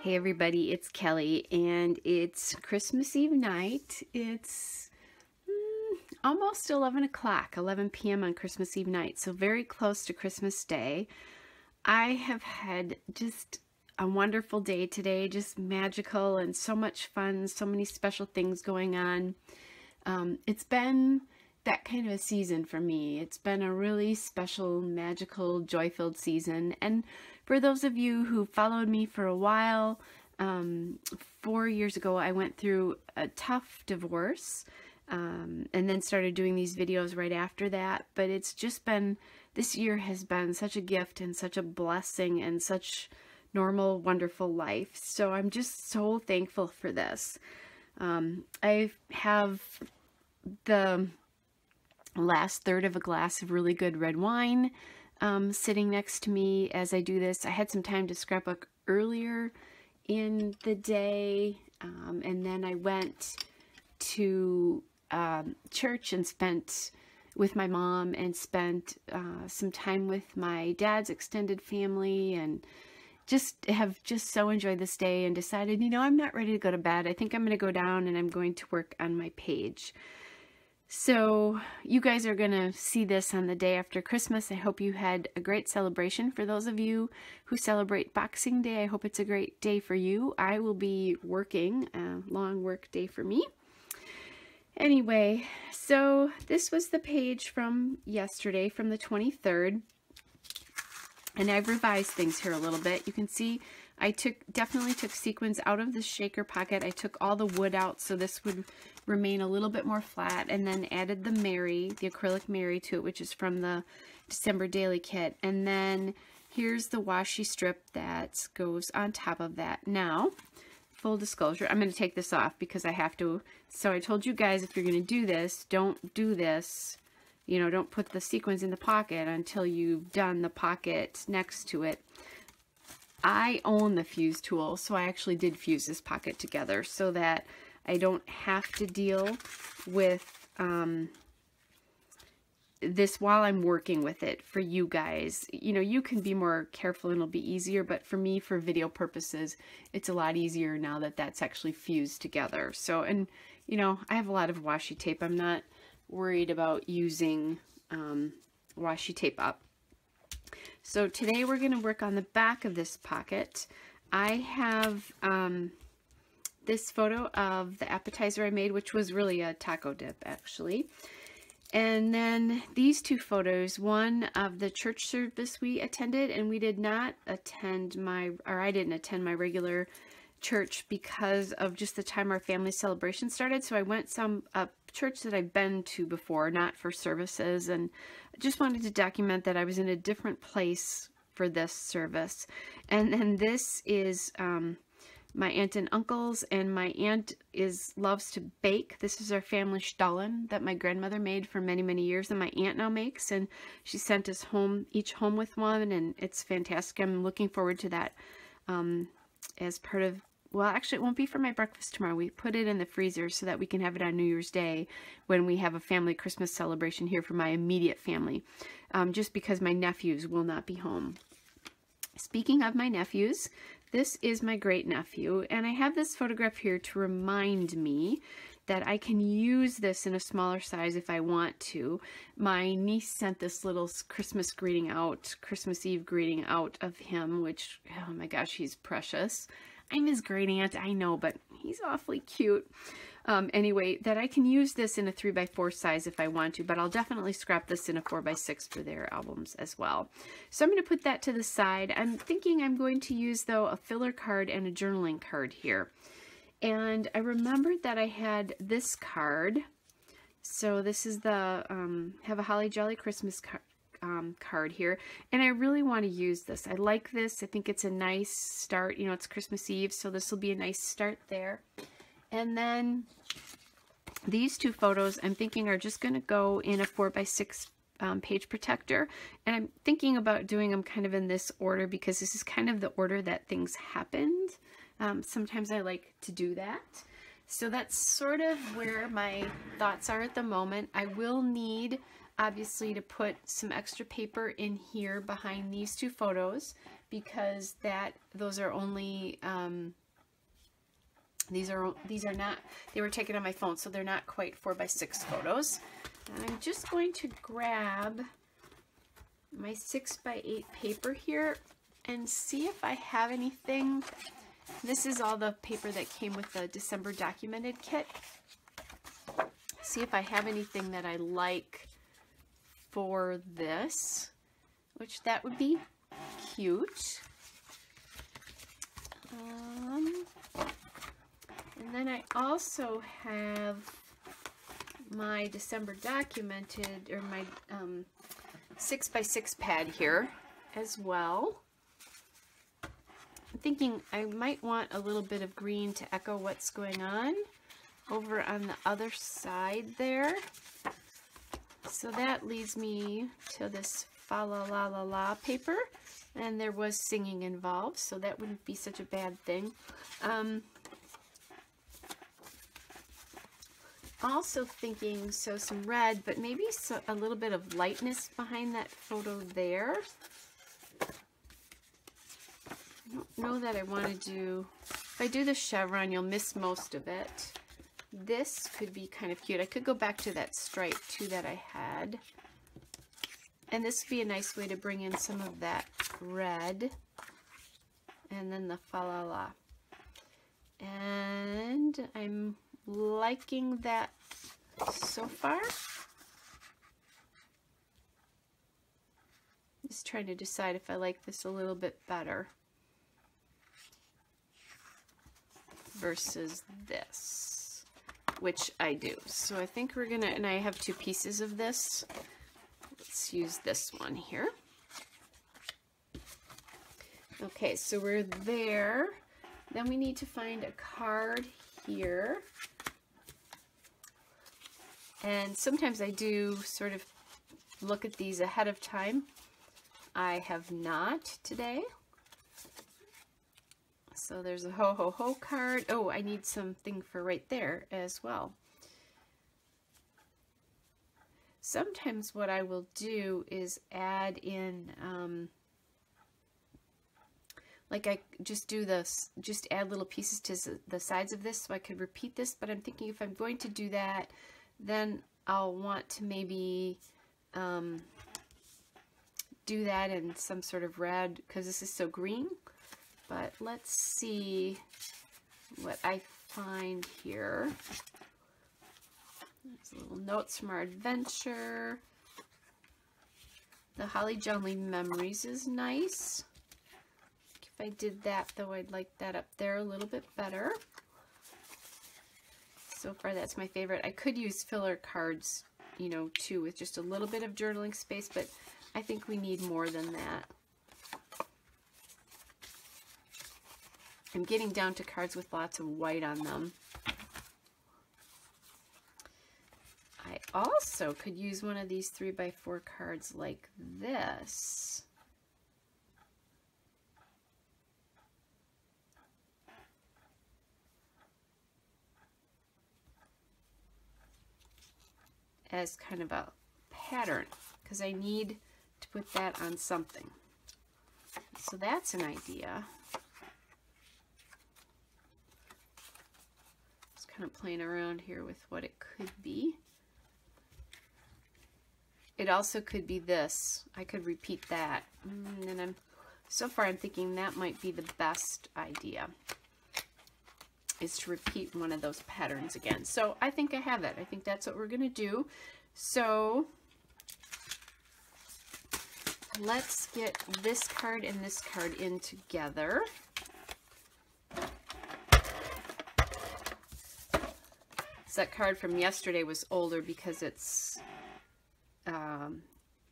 Hey everybody, it's Kelly, and it's Christmas Eve night. It's almost 11 o'clock, 11 p.m. on Christmas Eve night, so very close to Christmas Day. I have had just a wonderful day today, just magical and so much fun, so many special things going on. It's been that kind of a season for me. It's been a really special, magical, joy-filled season. And for those of you who followed me for a while, 4 years ago I went through a tough divorce, and then started doing these videos right after that. But it's just been, this year has been such a gift and such a blessing and such normal, wonderful life. So I'm just so thankful for this. I have the last third of a glass of really good red wine sitting next to me as I do this. I had some time to scrapbook earlier in the day, and then I went to church and spent with my mom and spent some time with my dad's extended family, and have just so enjoyed this day and decided, you know, I'm not ready to go to bed. I think I'm going to go down and I'm going to work on my page. So you guys are going to see this on the day after Christmas. I hope you had a great celebration. For those of you who celebrate Boxing Day, I hope it's a great day for you. I will be working, a long work day for me. Anyway, so this was the page from yesterday, from the 23rd. And I've revised things here a little bit. You can see I definitely took sequins out of the shaker pocket. I took all the wood out so this would remain a little bit more flat, and then added the Mary, the acrylic Mary to it, which is from the December Daily Kit. And then here's the washi strip that goes on top of that. Now, full disclosure, I'm going to take this off because I have to. So I told you guys, if you're going to do this, don't do this. You know, don't put the sequins in the pocket until you've done the pocket next to it. I own the fuse tool, so I actually did fuse this pocket together so that I don't have to deal with this while I'm working with it for you guys. You know, you can be more careful and it'll be easier, but for me, for video purposes, it's a lot easier now that that's actually fused together. So, and you know, I have a lot of washi tape. I'm not worried about using washi tape up. So today we're going to work on the back of this pocket. I have this photo of the appetizer I made, which was really a taco dip actually. And then these two photos, one of the church service we attended, and we did not attend I didn't attend my regular church because of just the time our family celebration started. So I went a church that I've been to before, not for services, and I just wanted to document that I was in a different place for this service. And then this is my aunt and uncles, and my aunt loves to bake. This is our family Stollen that my grandmother made for many, many years, and my aunt now makes, and she sent us each home with one, and it's fantastic. I'm looking forward to that as part of, well, actually it won't be for my breakfast tomorrow. We put it in the freezer so that we can have it on New Year's Day when we have a family Christmas celebration here for my immediate family, just because my nephews will not be home. Speaking of my nephews, this is my great nephew, and I have this photograph here to remind me that I can use this in a smaller size if I want to. My niece sent this little Christmas Eve greeting out of him, which, oh my gosh, he's precious. I'm his great aunt, I know, but he's awfully cute. Anyway, that I can use this in a 3x4 size if I want to, but I'll definitely scrap this in a 4x6 for their albums as well. So I'm going to put that to the side. I'm thinking I'm going to use, though, a filler card and a journaling card here. And I remembered that I had this card. So this is the Have a Holly Jolly Christmas card here, and I really want to use this. I like this. I think it's a nice start. You know, it's Christmas Eve, so this will be a nice start there. And then these two photos I'm thinking are just going to go in a 4x6 page protector, and I'm thinking about doing them kind of in this order because this is kind of the order that things happened. Sometimes I like to do that. So that's sort of where my thoughts are at the moment. I will need, obviously, to put some extra paper in here behind these two photos because those are only These are not, they were taken on my phone, so they're not quite 4x6 photos. And I'm just going to grab my 6x8 paper here and see if I have anything. This is all the paper that came with the December documented kit. See if I have anything that I like for this, which that would be cute. And then I also have my December documented, or my 6x6 pad here as well. I'm thinking I might want a little bit of green to echo what's going on over on the other side there. So that leads me to this Fa La La La La paper, and there was singing involved, so that wouldn't be such a bad thing. Also thinking, so some red, but maybe a little bit of lightness behind that photo there. I don't know that I want to do, if I do the chevron, you'll miss most of it. This could be kind of cute. I could go back to that stripe too that I had. And this would be a nice way to bring in some of that red. And then the Fa La La. And I'm liking that so far. Just trying to decide if I like this a little bit better versus this, which I do. So I think we're gonna, and I have two pieces of this. Let's use this one here. Okay, so we're there. Then we need to find a card here. And sometimes I do sort of look at these ahead of time. I have not today. So there's a Ho Ho Ho card. Oh, I need something for right there as well. Sometimes what I will do is add in, like I just do this, just add little pieces to the sides of this so I could repeat this, but I'm thinking if I'm going to do that, then I'll want to maybe do that in some sort of red because this is so green. But let's see what I find here. There's little notes from our adventure. The Holly Jolly Memories is nice. If I did that, though, I'd like that up there a little bit better. So far, that's my favorite. I could use filler cards, you know, too, with just a little bit of journaling space, but I think we need more than that. I'm getting down to cards with lots of white on them. I also could use one of these 3x4 cards like this. As kind of a pattern, because I need to put that on something. So that's an idea. Just kind of playing around here with what it could be. It also could be this. I could repeat that. And so far I'm thinking that might be the best idea, is to repeat one of those patterns again. So I think I have it. I think that's what we're going to do. So let's get this card and this card in together. So that card from yesterday was older because it's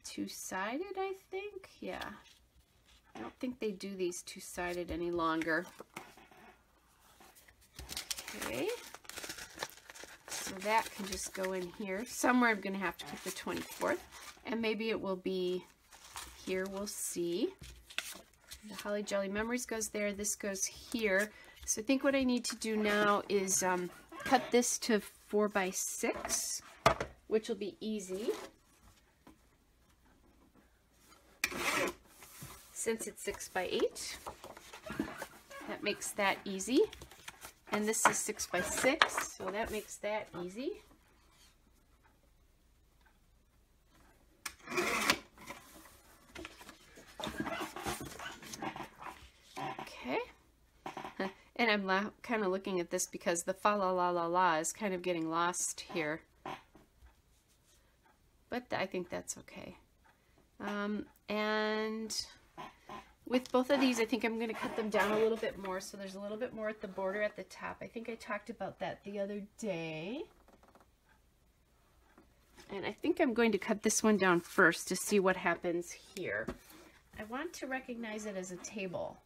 two-sided, I think. Yeah. I don't think they do these two-sided any longer. Okay, so that can just go in here. Somewhere I'm going to have to put the 24th, and maybe it will be here. We'll see. The Holly Jolly Memories goes there. This goes here. So I think what I need to do now is cut this to 4x6, which will be easy since it's 6x8. That makes that easy. And this is 6 by 6, so that makes that easy. Okay. And I'm kind of looking at this because the fa la la la la is kind of getting lost here. But I think that's okay. And with both of these, I think I'm going to cut them down a little bit more, so there's a little bit more at the border at the top. I think I talked about that the other day. And I think I'm going to cut this one down first to see what happens here. I want to recognize it as a table.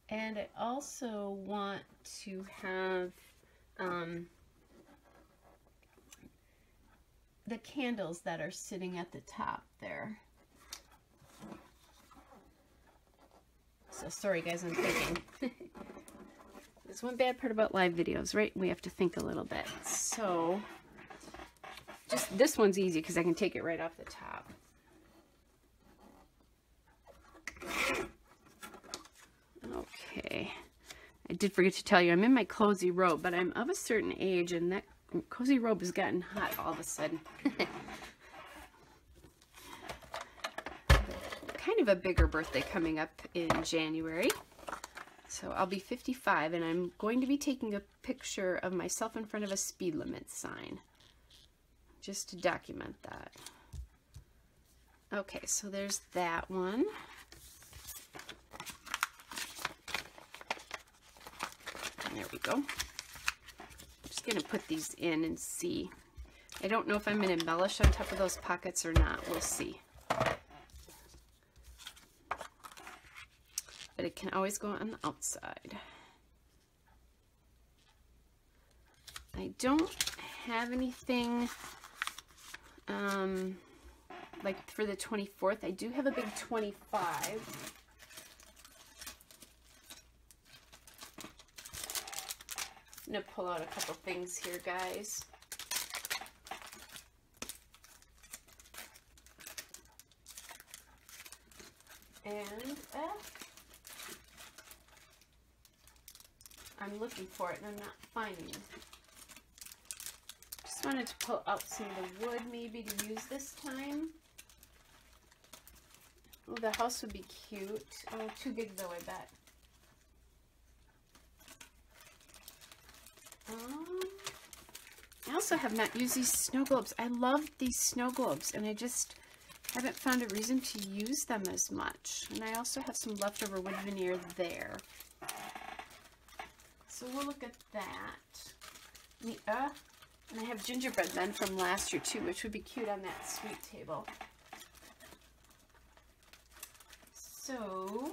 And I also want to have the candles that are sitting at the top there. So sorry guys, I'm thinking. There's one bad part about live videos, right? We have to think a little bit. So just this one's easy because I can take it right off the top. Okay. I did forget to tell you, I'm in my cozy robe, but I'm of a certain age, and that cozy robe has gotten hot all of a sudden. Kind of a bigger birthday coming up in January. So I'll be 55, and I'm going to be taking a picture of myself in front of a speed limit sign, just to document that. Okay, so there's that one. There we go. I'm just going to put these in and see. I don't know if I'm going to embellish on top of those pockets or not. We'll see. But it can always go on the outside. I don't have anything like for the 24th. I do have a big 25. I'm going to pull out a couple things here, guys. And I'm looking for it and I'm not finding it. Just wanted to pull out some of the wood maybe to use this time. Oh, the house would be cute. Oh, too big though, I bet. I also have not used these snow globes. I love these snow globes, and I just haven't found a reason to use them as much. And I also have some leftover wood veneer there. So we'll look at that. And I have gingerbread men from last year too, which would be cute on that sweet table. So,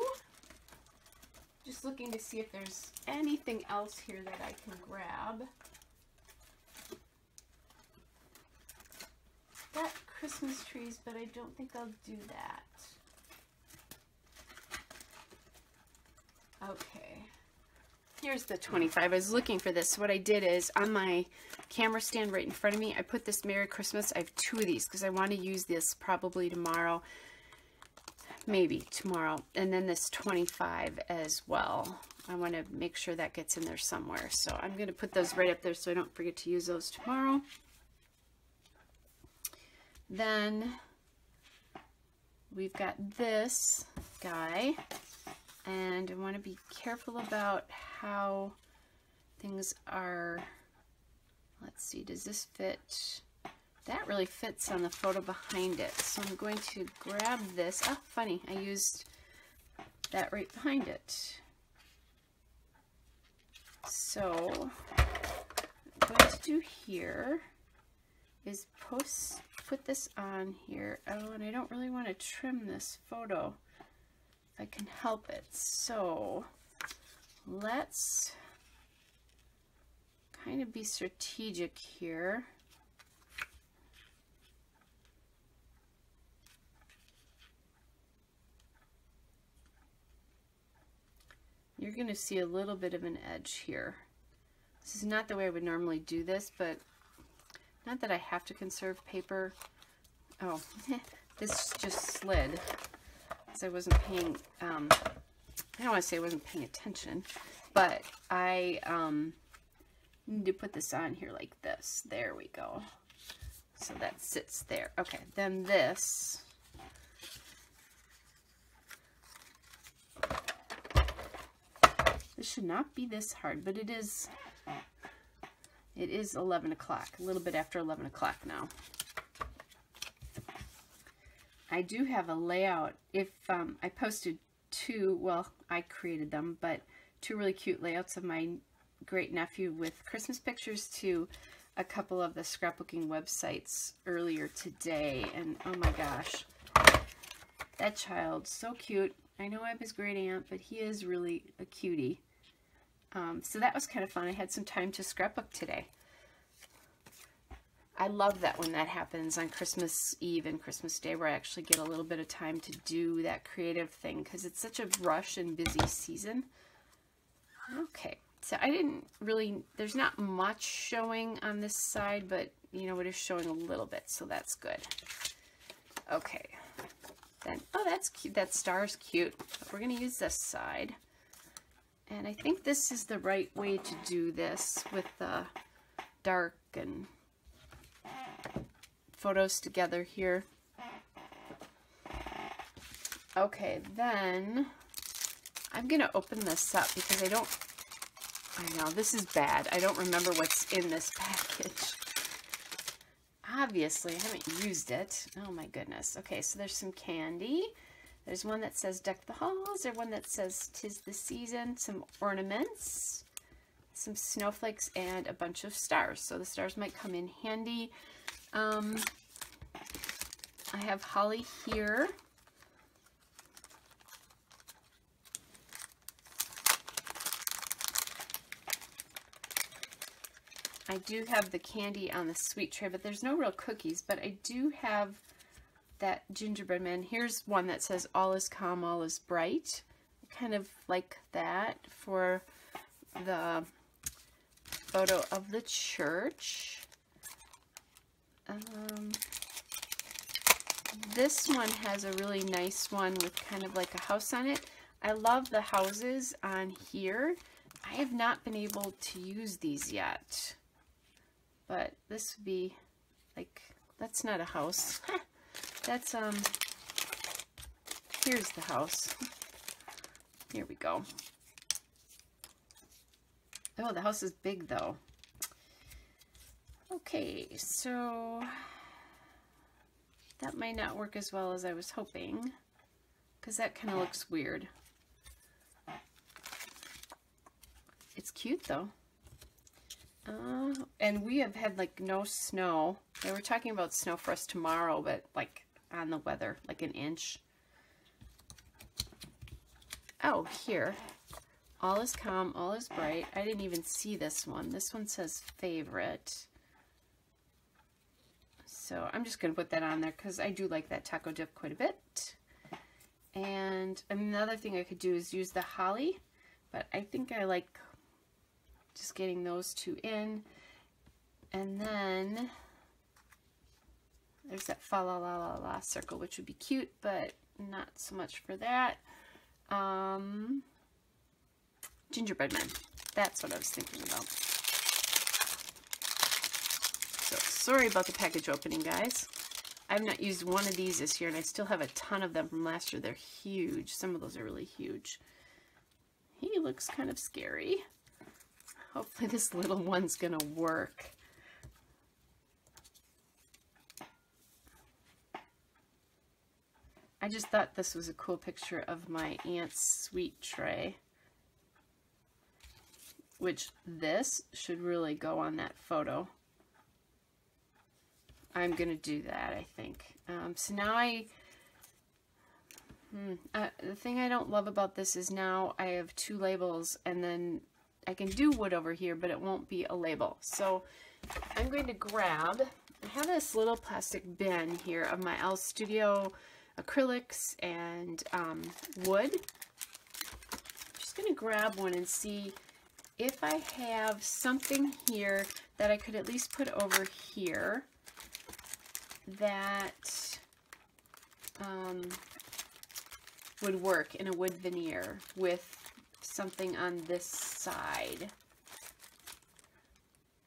just looking to see if there's anything else here that I can grab. Got Christmas trees, but I don't think I'll do that. Okay. Here's the 25. I was looking for this. So what I did is on my camera stand right in front of me, I put this Merry Christmas. I have 2 of these because I want to use this probably tomorrow. Maybe tomorrow. And then this 25 as well. I want to make sure that gets in there somewhere. So I'm going to put those right up there so I don't forget to use those tomorrow. Then we've got this guy. And I want to be careful about how things are. Let's see, does this fit? That really fits on the photo behind it. So I'm going to grab this. Oh, funny, I used that right behind it. So what I'm going to do here is put this on here. Oh, and I don't really want to trim this photo if I can help it. So let's kind of be strategic here. You're going to see a little bit of an edge here. This is not the way I would normally do this, but not that I have to conserve paper. Oh, this just slid. because I wasn't paying, I don't want to say I wasn't paying attention, but I need to put this on here like this. There we go. So that sits there. Okay, then this. This should not be this hard, but it is 11 o'clock, a little bit after 11 o'clock now. I do have a layout. If I posted two, well, I created them, but two really cute layouts of my great nephew with Christmas pictures to a couple of the scrapbooking websites earlier today. And oh my gosh, that child, so cute. I know I'm his great aunt, but he is really a cutie. So that was kind of fun. I had some time to scrapbook today. I love that when that happens on Christmas Eve and Christmas Day, where I actually get a little bit of time to do that creative thing, because it's such a rush and busy season. Okay, so I didn't really, there's not much showing on this side, but you know, it is showing a little bit, so that's good. Okay, then, oh, that's cute. That star's cute. We're going to use this side. And I think this is the right way to do this with the dark and photos together here. Okay, then I'm going to open this up because I know this is bad. I don't remember what's in this package. Obviously, I haven't used it. Oh my goodness. Okay, so there's some candy. There's one that says Deck the Halls. There's one that says 'Tis the Season. Some ornaments, some snowflakes, and a bunch of stars. So the stars might come in handy. I have holly here. I do have the candy on the sweet tray, but there's no real cookies. But I do have that gingerbread man. Here's one that says all is calm, all is bright. Kind of like that for the photo of the church. This one has a really nice one with kind of like a house on it. I love the houses on here. I have not been able to use these yet, but this would be like, that's not a house. That's, here's the house. Here we go. Oh, the house is big though. Okay, so that might not work as well as I was hoping, because that kind of looks weird. It's cute though. And we have had like no snow. They were talking about snow for us tomorrow, but like on the weather, like an inch. Oh, here. All is calm, all is bright. I didn't even see this one. This one says favorite. So I'm just going to put that on there because I do like that taco dip quite a bit. And another thing I could do is use the holly, but I think I like just getting those two in. And then there's that fa la la la la circle, which would be cute, but not so much for that. Gingerbread man. That's what I was thinking about. So sorry about the package opening, guys. I've not used one of these this year, and I still have a ton of them from last year. They're huge. Some of those are really huge. He looks kind of scary. Hopefully this little one's gonna work. I just thought this was a cool picture of my aunt's sweet tray, which this should really go on that photo. I'm gonna do that, I think. So now the thing I don't love about this is now I have two labels, and then I can do wood over here, but it won't be a label. So I'm going to grab, I have this little plastic bin here of my Elle Studio acrylics and wood. I'm just going to grab one and see if I have something here that I could at least put over here that would work in a wood veneer with something on this side.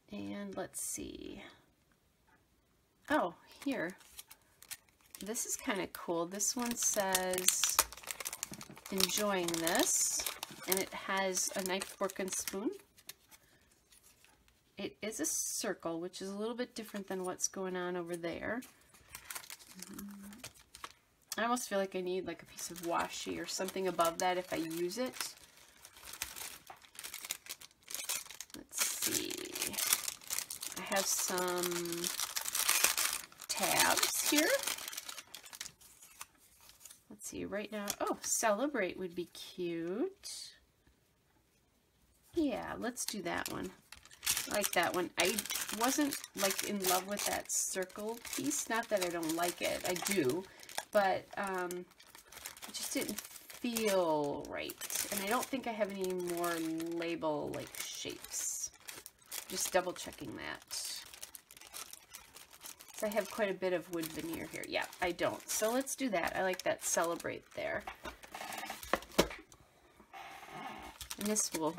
And let's see. Oh, here. This is kind of cool. This one says, enjoying this. And it has a knife, fork, and spoon. It is a circle, which is a little bit different than what's going on over there. I almost feel like I need like a piece of washi or something above that if I use it. Let's see. I have some tabs here. Let's see, right now, oh, celebrate would be cute. Yeah, let's do that one. I like that one. I wasn't like in love with that circle piece. Not that I don't like it, I do, but it just didn't feel right. And I don't think I have any more label like shapes. Just double checking that. So I have quite a bit of wood veneer here. Yeah, I don't. So let's do that. I like that celebrate there. And this will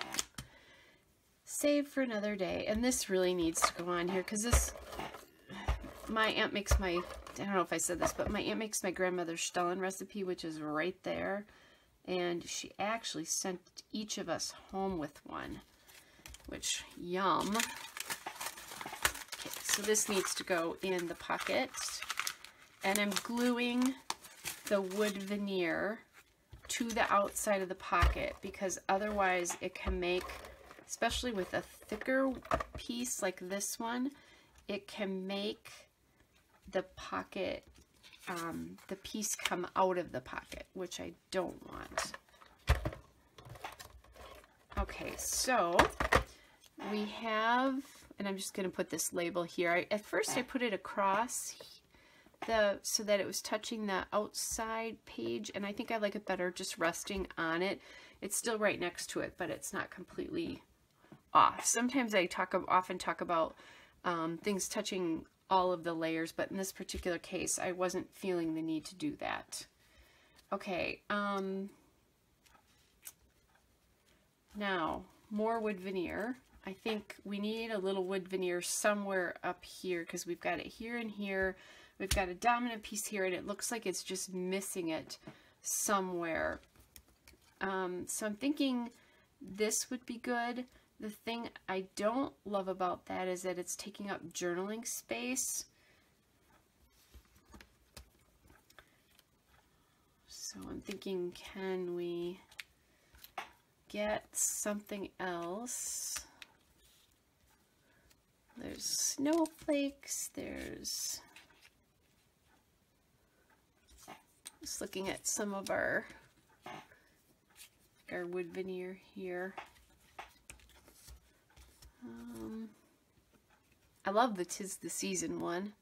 save for another day. And this really needs to go on here because this, my aunt makes my, I don't know if I said this, but my aunt makes my grandmother's Stellen recipe, which is right there. And she actually sent each of us home with one, which, yum. Okay, so this needs to go in the pocket. And I'm gluing the wood veneer to the outside of the pocket because otherwise it can make, especially with a thicker piece like this one, it can make the pocket, the piece come out of the pocket, which I don't want. Okay, so we have, and I'm just going to put this label here. At first I put it across so that it was touching the outside page, and I think I like it better just resting on it. It's still right next to it, but it's not completely off. Sometimes I often talk about things touching all of the layers, but in this particular case, I wasn't feeling the need to do that. Okay, now more wood veneer. I think we need a little wood veneer somewhere up here because we've got it here and here. We've got a dominant piece here, and it looks like it's just missing it somewhere. So I'm thinking this would be good. The thing I don't love about that is that it's taking up journaling space. So I'm thinking, can we get something else? There's snowflakes, there's, just looking at some of our wood veneer here. I love the 'Tis the Season one,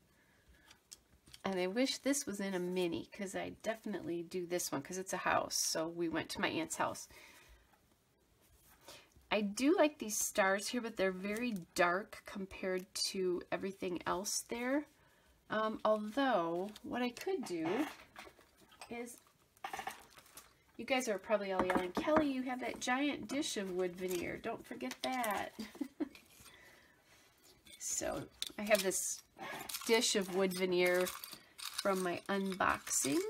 and I wish this was in a mini because I definitely do this one because it's a house, so we went to my aunt's house. I do like these stars here, but they're very dark compared to everything else there. Although what I could do is, you guys are probably all yelling, Kelly, you have that giant dish of wood veneer, don't forget that. So I have this dish of wood veneer from my unboxing.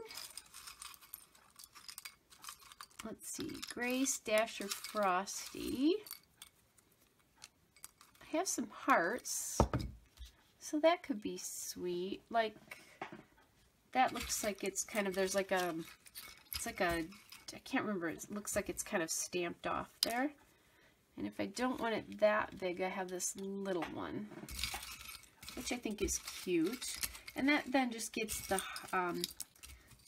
Let's see, Grace, Dasher, Frosty. I have some hearts, so that could be sweet. Like, that looks like it's kind of, there's like a, it's like a, I can't remember, it looks like it's kind of stamped off there. And if I don't want it that big, I have this little one, which I think is cute. And that then just gets the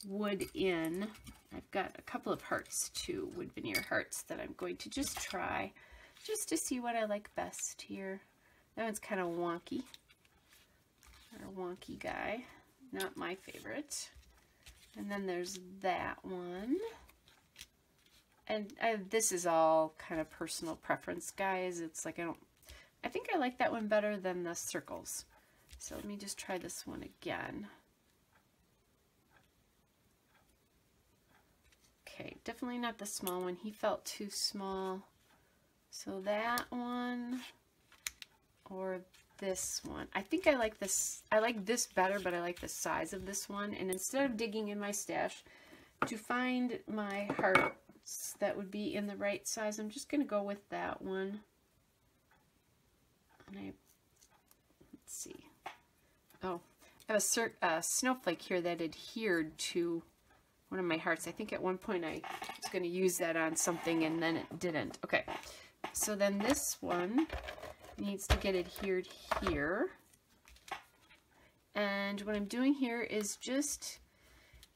wood in. I've got a couple of hearts too, wood veneer hearts, that I'm going to just try, just to see what I like best here. That one's kind of wonky, or wonky guy, not my favorite. And then there's that one. And this is all kind of personal preference, guys. It's like I think I like that one better than the circles. So let me just try this one again. Okay, definitely not the small one. He felt too small. So that one or this one. I think I like this. I like this better, but I like the size of this one. And instead of digging in my stash to find my hearts that would be in the right size, I'm just going to go with that one. And let's see. Oh, I have a snowflake here that adhered to one of my hearts. I think at one point I was going to use that on something and then it didn't. Okay, so then this one needs to get adhered here. And what I'm doing here is just,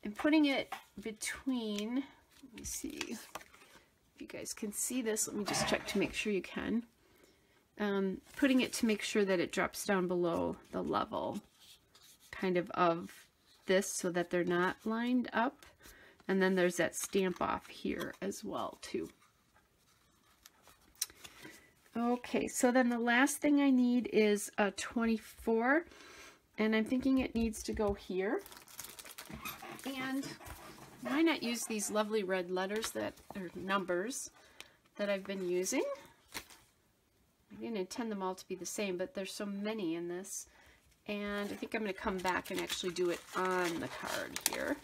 I'm putting it between, let me see if you guys can see this. Let me just check to make sure you can. Putting it to make sure that it drops down below the level kind of this so that they're not lined up. And then there's that stamp off here as well too. Okay, so then the last thing I need is a 24, and I'm thinking it needs to go here. And why not use these lovely red letters that are numbers that I've been using? I didn't intend them all to be the same, but there's so many in this. And I think I'm going to come back and actually do it on the card here.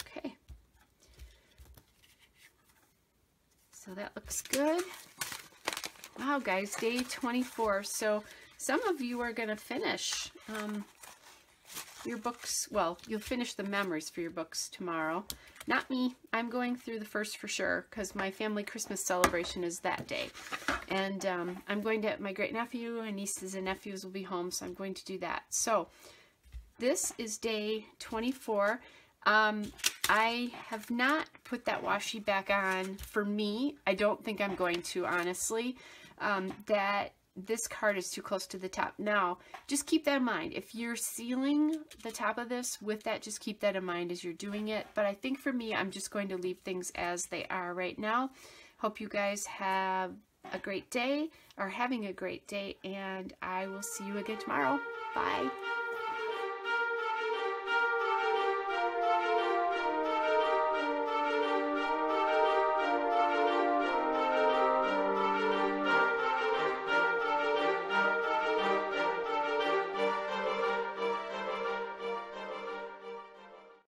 Okay. So that looks good. Wow, guys, day 24. So some of you are going to finish your books. Well, you'll finish the memories for your books tomorrow. Not me. I'm going through the first for sure because my family Christmas celebration is that day. And I'm going to, my great nephew and nieces and nephews will be home, so I'm going to do that. So this is day 24. I have not put that washi back on for me. I don't think I'm going to, honestly. That this card is too close to the top. Now, just keep that in mind. If you're sealing the top of this with that, just keep that in mind as you're doing it. But I think for me, I'm just going to leave things as they are right now. Hope you guys have a great day, or having a great day, and I will see you again tomorrow. Bye.